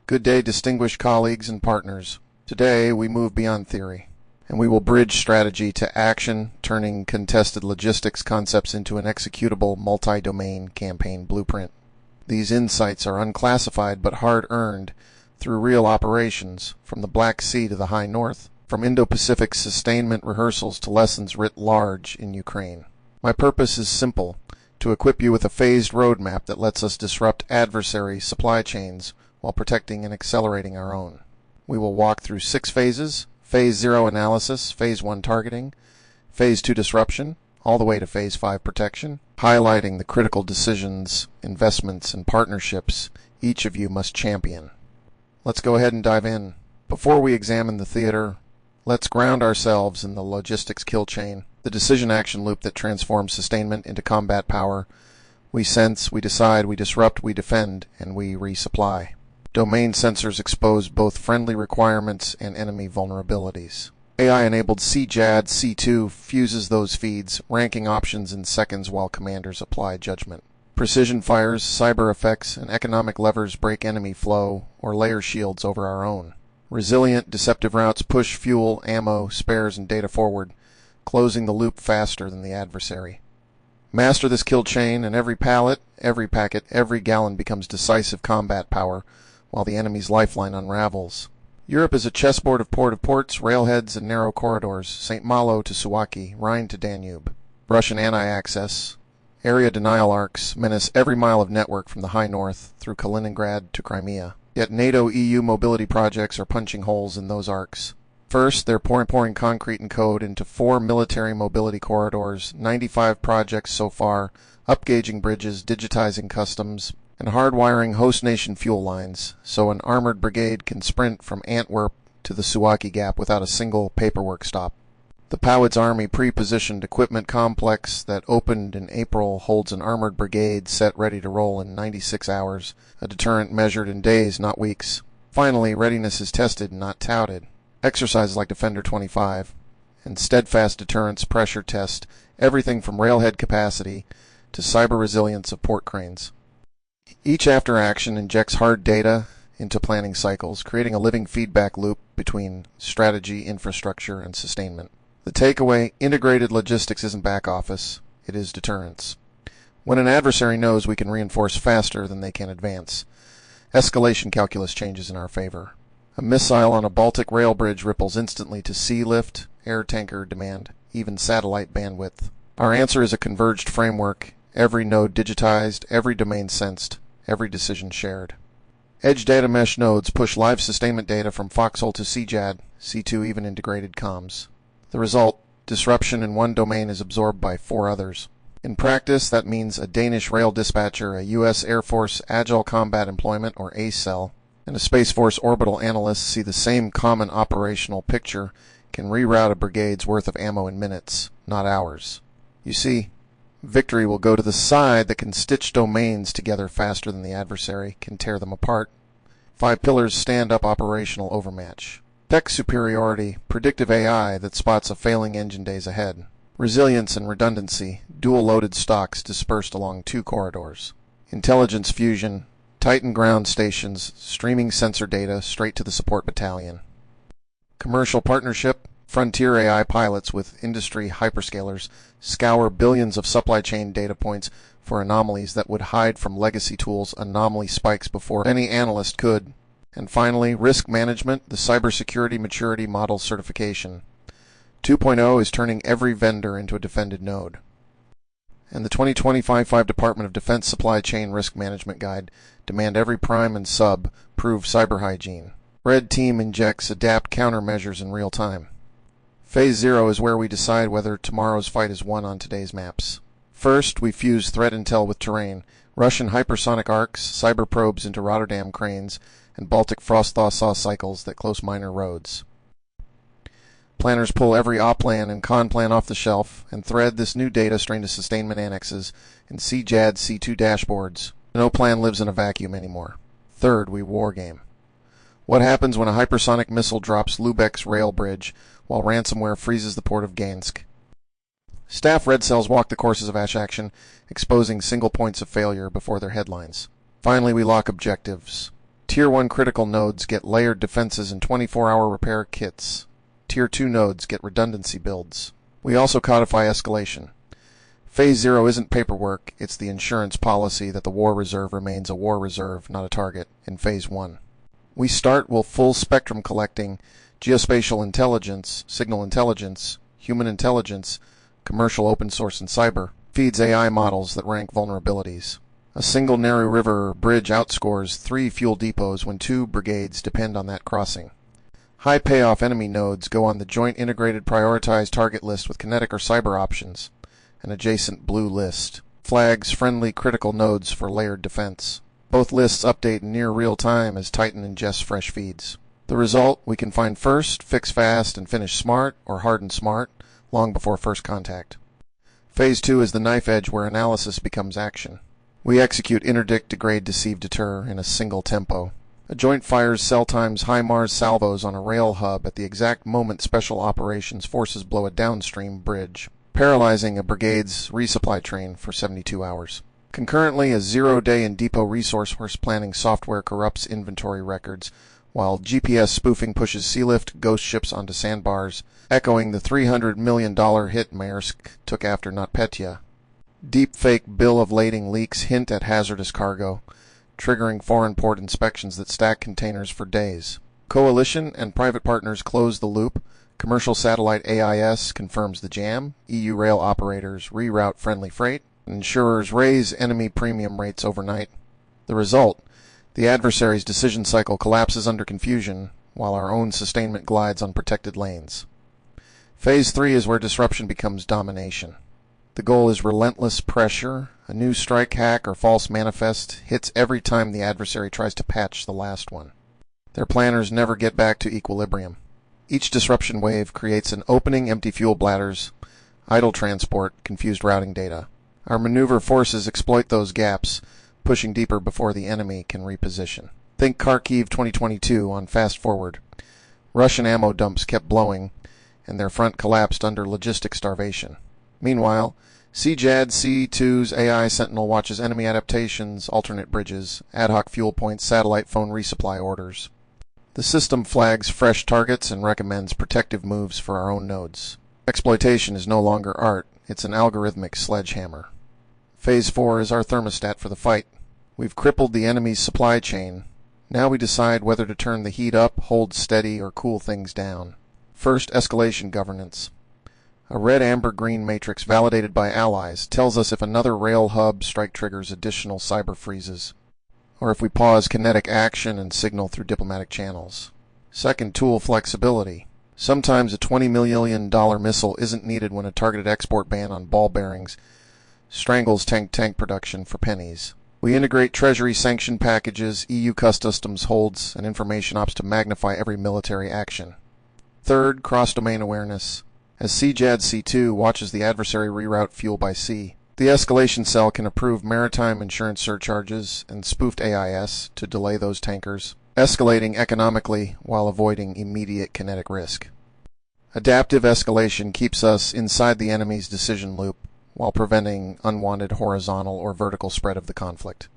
Good day, distinguished colleagues and partners. Today we move beyond theory, and we will bridge strategy to action, turning contested logistics concepts into an executable multi-domain campaign blueprint. These insights are unclassified but hard-earned through real operations, from the Black Sea to the High North, from Indo-Pacific sustainment rehearsals to lessons writ large in Ukraine. My purpose is simple: to equip you with a phased roadmap that lets us disrupt adversary supply chains while protecting and accelerating our own. We will walk through 6 phases: Phase 0 analysis, Phase 1 targeting, Phase 2 disruption, all the way to Phase 5 protection, highlighting the critical decisions, investments, and partnerships each of you must champion. Let's go ahead and dive in. Before we examine the theater, let's ground ourselves in the logistics kill chain, the decision-action loop that transforms sustainment into combat power. We sense, we decide, we disrupt, we defend, and we resupply. Domain sensors expose both friendly requirements and enemy vulnerabilities. AI-enabled CJAD C2 fuses those feeds, ranking options in seconds while commanders apply judgment. Precision fires, cyber effects, and economic levers break enemy flow or layer shields over our own. Resilient, deceptive routes push fuel, ammo, spares, and data forward, closing the loop faster than the adversary. Master this kill chain, and every pallet, every packet, every gallon becomes decisive combat power, while the enemy's lifeline unravels. Europe is a chessboard of ports, railheads, and narrow corridors, St. Malo to Suwałki, Rhine to Danube. Russian anti-access, area denial arcs menace every mile of network from the High North through Kaliningrad to Crimea. Yet NATO-EU mobility projects are punching holes in those arcs. First, they're pouring concrete and code into 4 military mobility corridors, 95 projects so far, upgauging bridges, digitizing customs, and hardwiring host nation fuel lines, so an armored brigade can sprint from Antwerp to the Suwałki Gap without a single paperwork stop. The Powid's Army pre-positioned equipment complex that opened in April holds an armored brigade set ready to roll in 96 hours, a deterrent measured in days, not weeks. Finally, readiness is tested, not touted. Exercises like Defender 25 and steadfast deterrence pressure test everything from railhead capacity to cyber resilience of port cranes. Each after action injects hard data into planning cycles, creating a living feedback loop between strategy, infrastructure, and sustainment. The takeaway: integrated logistics isn't back office, it is deterrence. When an adversary knows we can reinforce faster than they can advance, escalation calculus changes in our favor. A missile on a Baltic rail bridge ripples instantly to sea lift, air tanker demand, even satellite bandwidth. Our answer is a converged framework, every node digitized, every domain sensed, every decision shared. Edge data mesh nodes push live sustainment data from Foxhole to CJAD, C2 even integrated comms. The result: disruption in one domain is absorbed by 4 others. In practice, that means a Danish rail dispatcher, a U.S. Air Force Agile Combat Employment, or ACEL, and a Space Force orbital analyst see the same common operational picture, can reroute a brigade's worth of ammo in minutes, not hours. You see, victory will go to the side that can stitch domains together faster than the adversary can tear them apart. 5 pillars stand up operational overmatch. Tech superiority, predictive AI that spots a failing engine days ahead. Resilience and redundancy, dual-loaded stocks dispersed along 2 corridors. Intelligence fusion, Titan ground stations, streaming sensor data straight to the support battalion. Commercial partnership, frontier AI pilots with industry hyperscalers scour billions of supply chain data points for anomalies that would hide from legacy tools anomaly spikes before any analyst could. And finally, risk management, the cybersecurity maturity model certification. 2.0 is turning every vendor into a defended node. And the 2025 Department of Defense Supply Chain Risk Management Guide demand every prime and sub prove cyber hygiene. Red Team injects adapt countermeasures in real time. Phase 0 is where we decide whether tomorrow's fight is won on today's maps. First, we fuse threat intel with terrain, Russian hypersonic arcs, cyber probes into Rotterdam cranes, and Baltic frost-thaw saw cycles that close minor roads. Planners pull every op plan and con plan off the shelf and thread this new data straight into sustainment annexes and CJAD C2 dashboards. No plan lives in a vacuum anymore. Third, we wargame. What happens when a hypersonic missile drops Lübeck's rail bridge while ransomware freezes the port of Gdansk? Staff red cells walk the courses of action, exposing single points of failure before their headlines. Finally, we lock objectives. Tier 1 critical nodes get layered defenses and 24-hour repair kits. Tier 2 nodes get redundancy builds. We also codify escalation. Phase 0 isn't paperwork, it's the insurance policy that the war reserve remains a war reserve, not a target, in Phase 1. We start with full spectrum collecting, geospatial intelligence, signal intelligence, human intelligence, commercial open source and cyber, feeds AI models that rank vulnerabilities. A single narrow river or bridge outscores 3 fuel depots when 2 brigades depend on that crossing. High payoff enemy nodes go on the joint integrated prioritized target list with kinetic or cyber options, an adjacent blue list. Flags friendly critical nodes for layered defense. Both lists update in near real time as Titan ingests fresh feeds. The result, we can find first, fix fast, and finish smart, or harden smart, long before first contact. Phase 2 is the knife edge where analysis becomes action. We execute interdict, degrade, deceive, deter in a single tempo. A joint fires cell times HIMARS salvos on a rail hub at the exact moment special operations forces blow a downstream bridge, paralyzing a brigade's resupply train for 72 hours. Concurrently, a 0-day in depot resource planning software corrupts inventory records, while GPS spoofing pushes sealift ghost ships onto sandbars, echoing the $300 million hit Maersk took after NotPetya. Deepfake bill of lading leaks hint at hazardous cargo, triggering foreign port inspections that stack containers for days. Coalition and private partners close the loop. Commercial satellite AIS confirms the jam. EU rail operators reroute friendly freight. Insurers raise enemy premium rates overnight. The result, the adversary's decision cycle collapses under confusion, while our own sustainment glides on protected lanes. Phase 3 is where disruption becomes domination. The goal is relentless pressure. A new strike hack or false manifest hits every time the adversary tries to patch the last one. Their planners never get back to equilibrium. Each disruption wave creates an opening, empty fuel bladders, idle transport, confused routing data. Our maneuver forces exploit those gaps, pushing deeper before the enemy can reposition. Think Kharkiv 2022 on fast forward. Russian ammo dumps kept blowing, and their front collapsed under logistic starvation. Meanwhile, CJAD C2's AI Sentinel watches enemy adaptations, alternate bridges, ad hoc fuel points, satellite phone resupply orders. The system flags fresh targets and recommends protective moves for our own nodes. Exploitation is no longer art, it's an algorithmic sledgehammer. Phase 4 is our thermostat for the fight. We've crippled the enemy's supply chain. Now we decide whether to turn the heat up, hold steady, or cool things down. First, escalation governance. A red, amber, green matrix validated by allies tells us if another rail hub strike triggers additional cyber freezes, or if we pause kinetic action and signal through diplomatic channels. Second, tool flexibility. Sometimes a $20 million missile isn't needed when a targeted export ban on ball bearings strangles tank production for pennies. We integrate Treasury sanction packages, EU customs holds, and information ops to magnify every military action. Third, cross-domain awareness. As CJAD C2 watches the adversary reroute fuel by sea, the escalation cell can approve maritime insurance surcharges and spoofed AIS to delay those tankers, escalating economically while avoiding immediate kinetic risk. Adaptive escalation keeps us inside the enemy's decision loop while preventing unwanted horizontal or vertical spread of the conflict.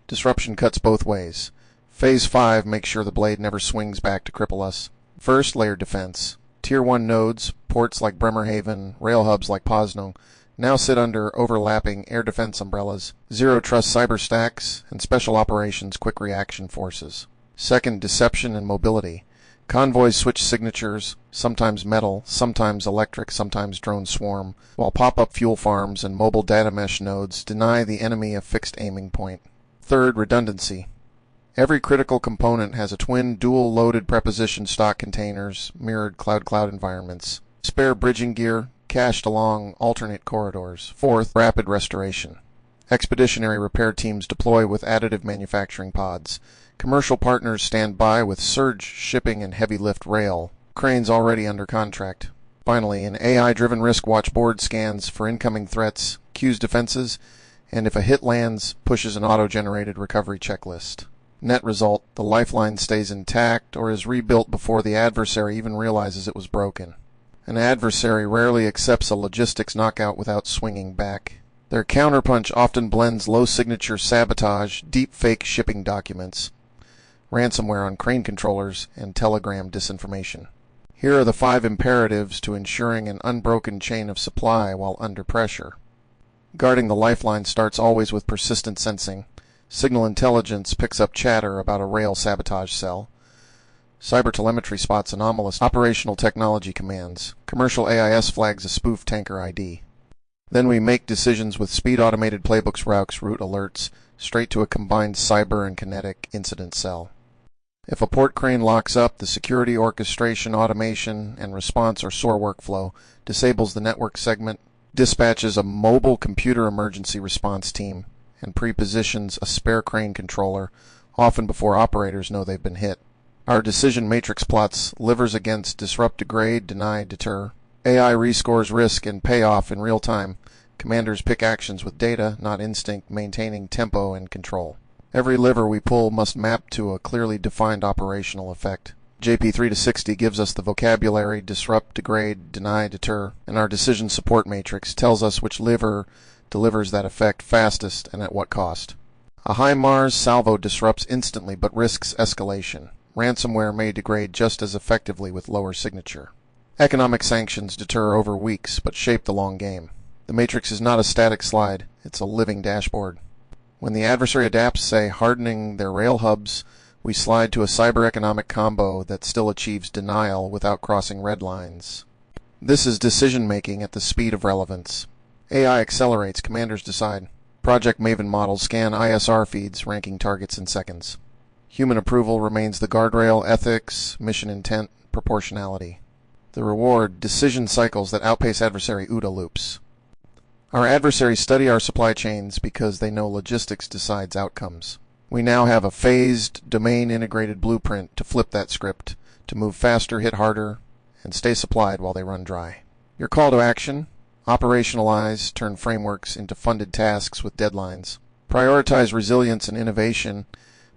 Disruption cuts both ways. Phase 5 makes sure the blade never swings back to cripple us. First, layered defense. Tier 1 nodes, ports like Bremerhaven, rail hubs like Poznan, now sit under overlapping air defense umbrellas, zero-trust cyber stacks, and special operations quick reaction forces. Second, deception and mobility. Convoys switch signatures, sometimes metal, sometimes electric, sometimes drone swarm, while pop-up fuel farms and mobile data mesh nodes deny the enemy a fixed aiming point. Third, redundancy. Every critical component has a twin dual-loaded preposition stock containers, mirrored cloud-cloud environments, spare bridging gear, cached along alternate corridors. Fourth, rapid restoration. Expeditionary repair teams deploy with additive manufacturing pods. Commercial partners stand by with surge shipping and heavy lift rail. Cranes already under contract. Finally, an AI-driven risk watch board scans for incoming threats, cues defenses, and if a hit lands, pushes an auto-generated recovery checklist. Net result, the lifeline stays intact or is rebuilt before the adversary even realizes it was broken. An adversary rarely accepts a logistics knockout without swinging back. Their counterpunch often blends low-signature sabotage, deep fake shipping documents, ransomware on crane controllers, and telegram disinformation. Here are the 5 imperatives to ensuring an unbroken chain of supply while under pressure. Guarding the lifeline starts always with persistent sensing. Signal intelligence picks up chatter about a rail sabotage cell. Cyber telemetry spots anomalous operational technology commands. Commercial AIS flags a spoof tanker ID. Then we make decisions with speed automated playbooks, route alerts, straight to a combined cyber and kinetic incident cell. If a port crane locks up, the security orchestration, automation, and response or SOAR workflow disables the network segment, dispatches a mobile computer emergency response team, and pre-positions a spare crane controller, often before operators know they've been hit. Our decision matrix plots livers against disrupt, degrade, deny, deter. AI rescores risk and payoff in real time. Commanders pick actions with data, not instinct, maintaining tempo and control. Every lever we pull must map to a clearly defined operational effect. JP 3-60 gives us the vocabulary disrupt, degrade, deny, deter, and our decision support matrix tells us which lever delivers that effect fastest and at what cost. A high Mars salvo disrupts instantly but risks escalation. Ransomware may degrade just as effectively with lower signature. Economic sanctions deter over weeks but shape the long game. The matrix is not a static slide, it's a living dashboard. When the adversary adapts, say, hardening their rail hubs, we slide to a cyber-economic combo that still achieves denial without crossing red lines. This is decision-making at the speed of relevance. AI accelerates, commanders decide. Project Maven models scan ISR feeds, ranking targets in seconds. Human approval remains the guardrail, ethics, mission intent, proportionality. The reward, decision cycles that outpace adversary OODA loops. Our adversaries study our supply chains because they know logistics decides outcomes. We now have a phased, domain-integrated blueprint to flip that script, to move faster, hit harder, and stay supplied while they run dry. Your call to action: operationalize, turn frameworks into funded tasks with deadlines. Prioritize resilience and innovation,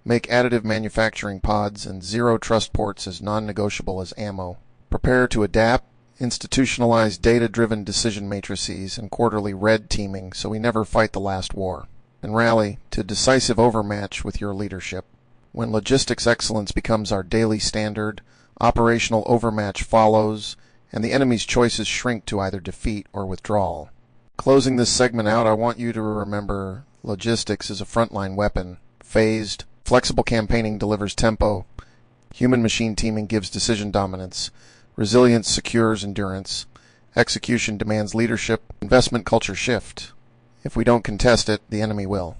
make additive manufacturing pods and zero trust ports as non-negotiable as ammo. Prepare to adapt, institutionalize data-driven decision matrices and quarterly red teaming so we never fight the last war. And rally to decisive overmatch with your leadership. When logistics excellence becomes our daily standard, operational overmatch follows, and the enemy's choices shrink to either defeat or withdrawal. Closing this segment out, I want you to remember logistics is a frontline weapon. Phased, flexible campaigning delivers tempo. Human-machine teaming gives decision dominance. Resilience secures endurance. Execution demands leadership. Investment culture shift. If we don't contest it, the enemy will.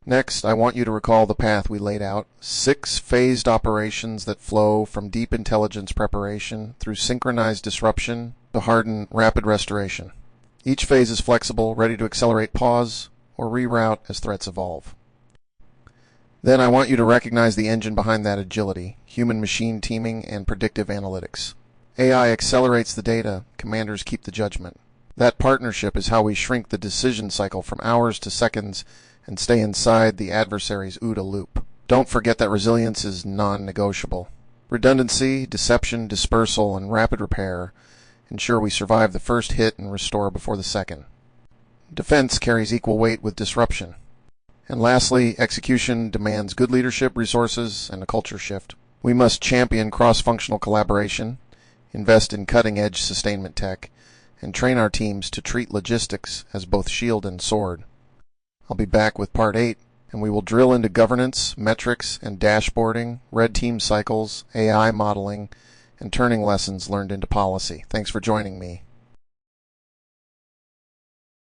Next, I want you to recall the path we laid out. 6 phased operations that flow from deep intelligence preparation through synchronized disruption to hardened rapid restoration. Each phase is flexible, ready to accelerate, pause, or reroute as threats evolve. Then I want you to recognize the engine behind that agility: human-machine teaming and predictive analytics. AI accelerates the data, commanders keep the judgment. That partnership is how we shrink the decision cycle from hours to seconds and stay inside the adversary's OODA loop. Don't forget that resilience is non-negotiable. Redundancy, deception, dispersal, and rapid repair ensure we survive the first hit and restore before the second. Defense carries equal weight with disruption. And lastly, execution demands good leadership, resources, and a culture shift. We must champion cross-functional collaboration, invest in cutting-edge sustainment tech, and train our teams to treat logistics as both shield and sword. I'll be back with Part 8, and we will drill into governance, metrics, and dashboarding, red team cycles, AI modeling, and turning lessons learned into policy. Thanks for joining me.